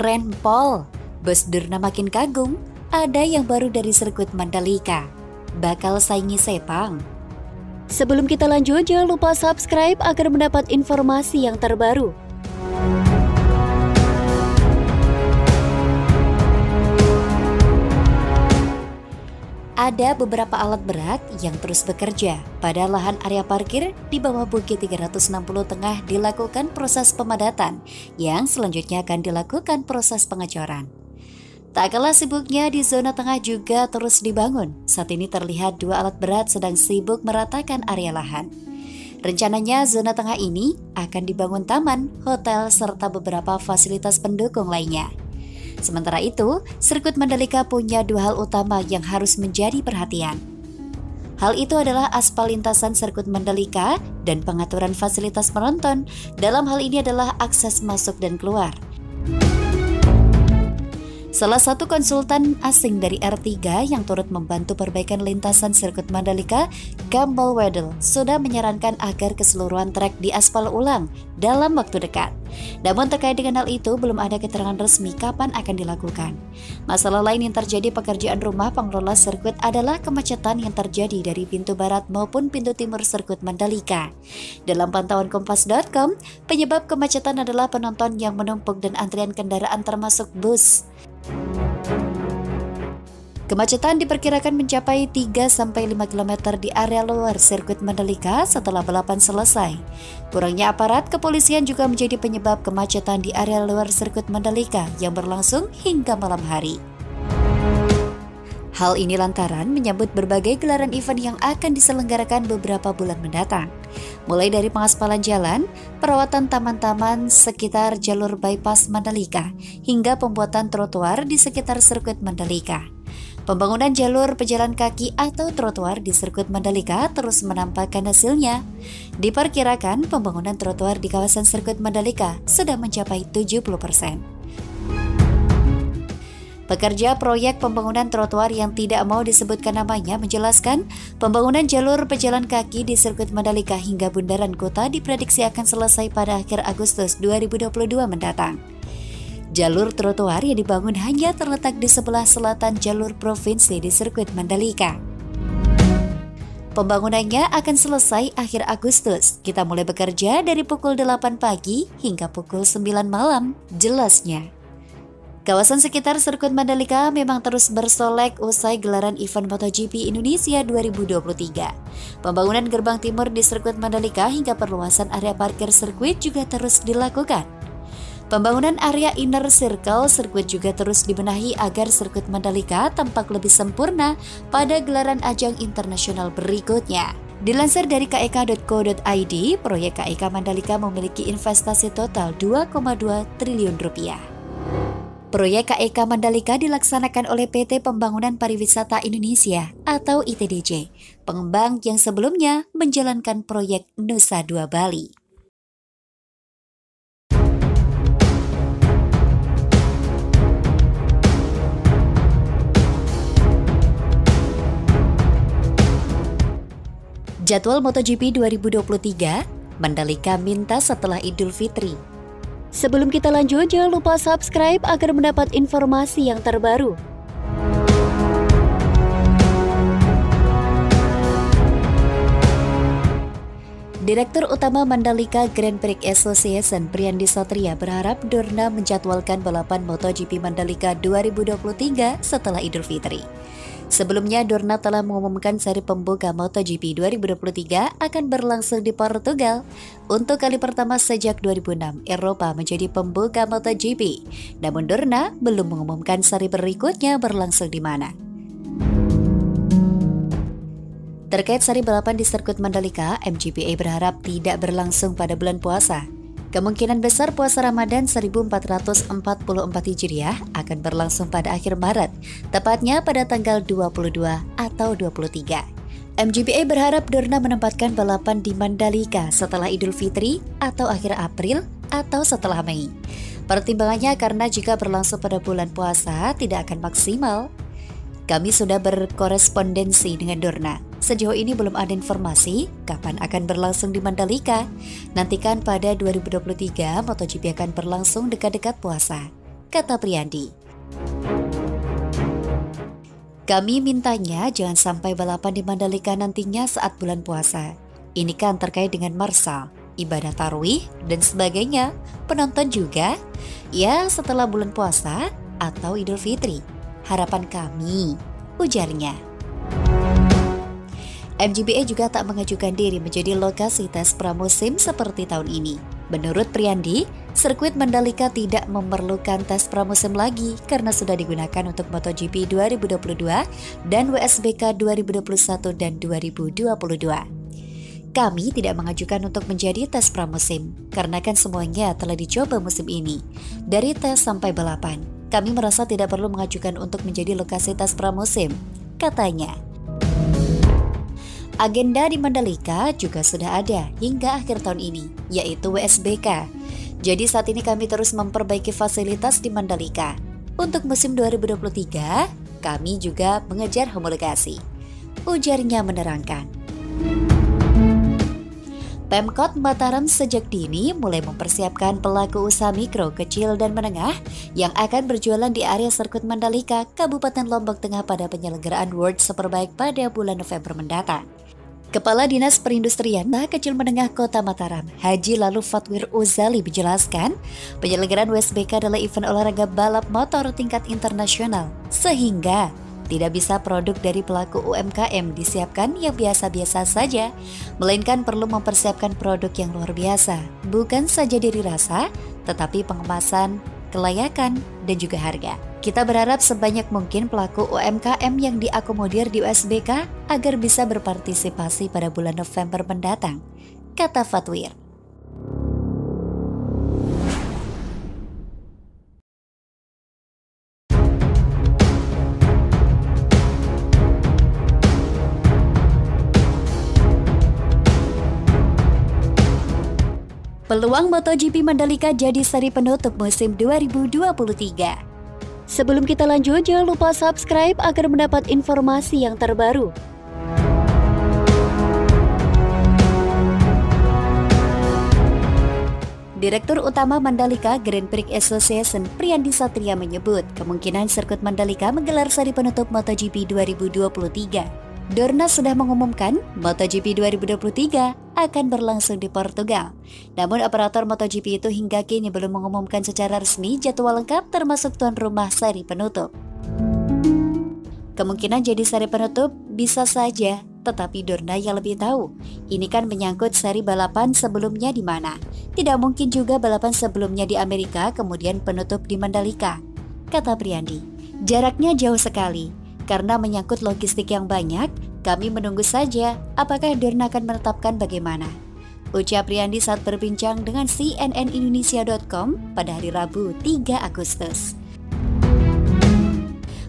Keren pol, bos Dorna makin kagum, ada yang baru dari sirkuit Mandalika. Bakal saingi Sepang. Sebelum kita lanjut, jangan lupa subscribe agar mendapat informasi yang terbaru. Ada beberapa alat berat yang terus bekerja pada lahan area parkir di bawah Bukit 360 Tengah dilakukan proses pemadatan yang selanjutnya akan dilakukan proses pengecoran. Tak kalah sibuknya di zona tengah juga terus dibangun. Saat ini terlihat dua alat berat sedang sibuk meratakan area lahan. Rencananya zona tengah ini akan dibangun taman, hotel, serta beberapa fasilitas pendukung lainnya. Sementara itu, sirkuit Mandalika punya dua hal utama yang harus menjadi perhatian. Hal itu adalah aspal lintasan sirkuit Mandalika dan pengaturan fasilitas penonton. Dalam hal ini adalah akses masuk dan keluar. Salah satu konsultan asing dari R3 yang turut membantu perbaikan lintasan sirkuit Mandalika, Campbell Weddle, sudah menyarankan agar keseluruhan trek diaspal ulang dalam waktu dekat. Namun terkait dengan hal itu, belum ada keterangan resmi kapan akan dilakukan. Masalah lain yang terjadi pekerjaan rumah pengelola sirkuit adalah kemacetan yang terjadi dari pintu barat maupun pintu timur sirkuit Mandalika. Dalam pantauan Kompas.com, penyebab kemacetan adalah penonton yang menumpuk dan antrian kendaraan termasuk bus. Kemacetan diperkirakan mencapai 3-5 km di area luar sirkuit Mandalika setelah balapan selesai. Kurangnya aparat kepolisian juga menjadi penyebab kemacetan di area luar sirkuit Mandalika yang berlangsung hingga malam hari. Hal ini lantaran menyambut berbagai gelaran event yang akan diselenggarakan beberapa bulan mendatang. Mulai dari pengaspalan jalan, perawatan taman-taman sekitar jalur bypass Mandalika, hingga pembuatan trotoar di sekitar sirkuit Mandalika. Pembangunan jalur pejalan kaki atau trotoar di sirkuit Mandalika terus menampakkan hasilnya. Diperkirakan pembangunan trotoar di kawasan sirkuit Mandalika sudah mencapai 70%. Pekerja proyek pembangunan trotoar yang tidak mau disebutkan namanya menjelaskan pembangunan jalur pejalan kaki di sirkuit Mandalika hingga bundaran kota diprediksi akan selesai pada akhir Agustus 2022 mendatang. Jalur trotoar yang dibangun hanya terletak di sebelah selatan jalur provinsi di sirkuit Mandalika. Pembangunannya akan selesai akhir Agustus. Kita mulai bekerja dari pukul 8 pagi hingga pukul 9 malam, jelasnya. Kawasan sekitar sirkuit Mandalika memang terus bersolek usai gelaran event MotoGP Indonesia 2023. Pembangunan gerbang timur di sirkuit Mandalika hingga perluasan area parkir sirkuit juga terus dilakukan. Pembangunan area inner circle sirkuit juga terus dibenahi agar sirkuit Mandalika tampak lebih sempurna pada gelaran ajang internasional berikutnya. Dilansir dari kek.co.id, proyek KEK Mandalika memiliki investasi total 2,2 triliun rupiah. Proyek KEK Mandalika dilaksanakan oleh PT Pembangunan Pariwisata Indonesia atau ITDJ, pengembang yang sebelumnya menjalankan proyek Nusa Dua Bali. Jadwal MotoGP 2023, Mandalika minta setelah Idul Fitri. Sebelum kita lanjut, jangan lupa subscribe agar mendapat informasi yang terbaru. Direktur Utama Mandalika Grand Prix Association Priyandi Satria berharap Dorna menjadwalkan balapan MotoGP Mandalika 2023 setelah Idul Fitri. Sebelumnya, Dorna telah mengumumkan seri pembuka MotoGP 2023 akan berlangsung di Portugal. Untuk kali pertama sejak 2006, Eropa menjadi pembuka MotoGP. Namun Dorna belum mengumumkan seri berikutnya berlangsung di mana. Terkait seri balapan di sirkuit Mandalika, MGPA berharap tidak berlangsung pada bulan puasa. Kemungkinan besar puasa Ramadan 1444 Hijriah akan berlangsung pada akhir Maret, tepatnya pada tanggal 22 atau 23. MGPA berharap Dorna menempatkan balapan di Mandalika setelah Idul Fitri atau akhir April atau setelah Mei. Pertimbangannya karena jika berlangsung pada bulan puasa tidak akan maksimal. Kami sudah berkorespondensi dengan Dorna. Sejauh ini belum ada informasi kapan akan berlangsung di Mandalika. Nantikan pada 2023 MotoGP akan berlangsung dekat-dekat puasa, kata Priandi. Kami mintanya jangan sampai balapan di Mandalika nantinya saat bulan puasa. Ini kan terkait dengan marsal, ibadah tarawih, dan sebagainya. Penonton juga, ya setelah bulan puasa atau Idul Fitri. Harapan kami, ujarnya. MGPA juga tak mengajukan diri menjadi lokasi tes pramusim seperti tahun ini. Menurut Priandi, sirkuit Mandalika tidak memerlukan tes pramusim lagi karena sudah digunakan untuk MotoGP 2022 dan WSBK 2021 dan 2022. Kami tidak mengajukan untuk menjadi tes pramusim, karena kan semuanya telah dicoba musim ini. Dari tes sampai balapan, kami merasa tidak perlu mengajukan untuk menjadi lokasi tes pramusim, katanya. Agenda di Mandalika juga sudah ada hingga akhir tahun ini, yaitu WSBK. Jadi saat ini kami terus memperbaiki fasilitas di Mandalika. Untuk musim 2023, kami juga mengejar homologasi, ujarnya menerangkan. Pemkot Mataram sejak dini mulai mempersiapkan pelaku usaha mikro, kecil, dan menengah yang akan berjualan di area sirkuit Mandalika, Kabupaten Lombok Tengah pada penyelenggaraan World Superbike pada bulan November mendatang. Kepala Dinas Perindustrian Kecil Menengah Kota Mataram, Haji Lalu Fatwir Uzali menjelaskan, penyelenggaraan WSBK adalah event olahraga balap motor tingkat internasional, sehingga tidak bisa produk dari pelaku UMKM disiapkan yang biasa-biasa saja, melainkan perlu mempersiapkan produk yang luar biasa, bukan saja dari rasa, tetapi pengemasan, kelayakan, dan juga harga. Kita berharap sebanyak mungkin pelaku UMKM yang diakomodir di USBK agar bisa berpartisipasi pada bulan November mendatang, kata Fatwir. Peluang MotoGP Mandalika jadi seri penutup musim 2023. Sebelum kita lanjut, jangan lupa subscribe agar mendapat informasi yang terbaru. Direktur Utama Mandalika Grand Prix Association Priandi Satria menyebut kemungkinan sirkuit Mandalika menggelar seri penutup MotoGP 2023. Dorna sudah mengumumkan MotoGP 2023 akan berlangsung di Portugal. Namun operator MotoGP itu hingga kini belum mengumumkan secara resmi jadwal lengkap termasuk tuan rumah seri penutup. Kemungkinan jadi seri penutup bisa saja, tetapi Dorna yang lebih tahu. Ini kan menyangkut seri balapan sebelumnya di mana. Tidak mungkin juga balapan sebelumnya di Amerika kemudian penutup di Mandalika, kata Priandi. Jaraknya jauh sekali. Karena menyangkut logistik yang banyak, kami menunggu saja apakah Dorna akan menetapkan bagaimana, ucap Priandi saat berbincang dengan cnnindonesia.com pada hari Rabu 3 Agustus.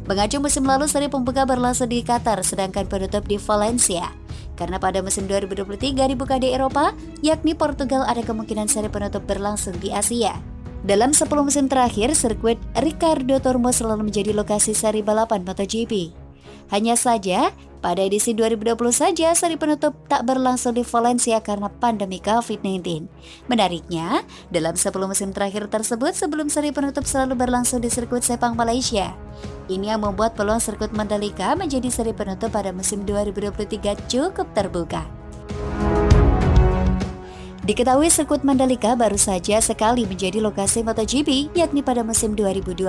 Mengacu musim lalu, seri pembuka berlangsung di Qatar, sedangkan penutup di Valencia. Karena pada musim 2023 dibuka di Eropa, yakni Portugal, ada kemungkinan seri penutup berlangsung di Asia. Dalam 10 musim terakhir, sirkuit Ricardo Tormo selalu menjadi lokasi seri balapan MotoGP. Hanya saja, pada edisi 2020 saja seri penutup tak berlangsung di Valencia karena pandemi COVID-19. Menariknya, dalam 10 musim terakhir tersebut, sebelum seri penutup selalu berlangsung di sirkuit Sepang Malaysia. Ini yang membuat peluang sirkuit Mandalika menjadi seri penutup pada musim 2023 cukup terbuka. Diketahui sirkuit Mandalika baru saja sekali menjadi lokasi MotoGP, yakni pada musim 2022.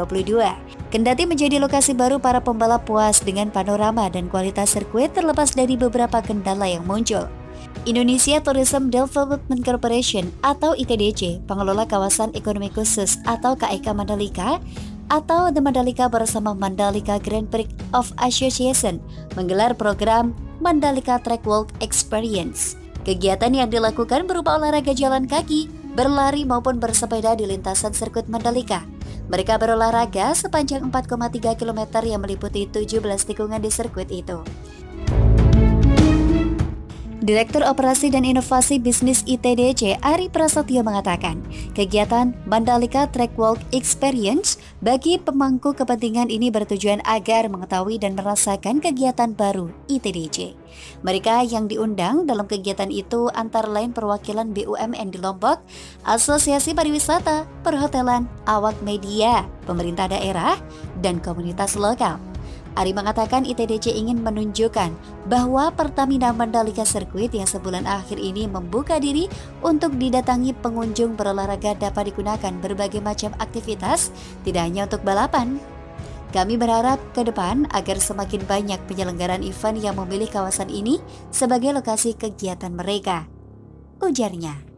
Kendati menjadi lokasi baru, para pembalap puas dengan panorama dan kualitas sirkuit terlepas dari beberapa kendala yang muncul. Indonesia Tourism Development Corporation atau ITDC, pengelola kawasan ekonomi khusus atau KEK Mandalika, atau The Mandalika bersama Mandalika Grand Prix of Association menggelar program Mandalika Track Walk Experience. Kegiatan yang dilakukan berupa olahraga jalan kaki, berlari maupun bersepeda di lintasan sirkuit Mandalika. Mereka berolahraga sepanjang 4,3 km yang meliputi 17 tikungan di sirkuit itu. Direktur Operasi dan Inovasi Bisnis ITDC Ari Prasetyo mengatakan, kegiatan Mandalika Track Walk Experience bagi pemangku kepentingan ini bertujuan agar mengetahui dan merasakan kegiatan baru ITDC. Mereka yang diundang dalam kegiatan itu antara lain perwakilan BUMN di Lombok, Asosiasi Pariwisata, Perhotelan, awak media, pemerintah daerah, dan komunitas lokal. Ari mengatakan ITDC ingin menunjukkan bahwa Pertamina Mandalika Circuit yang sebulan akhir ini membuka diri untuk didatangi pengunjung berolahraga dapat digunakan berbagai macam aktivitas, tidak hanya untuk balapan. Kami berharap ke depan agar semakin banyak penyelenggaraan event yang memilih kawasan ini sebagai lokasi kegiatan mereka, ujarnya.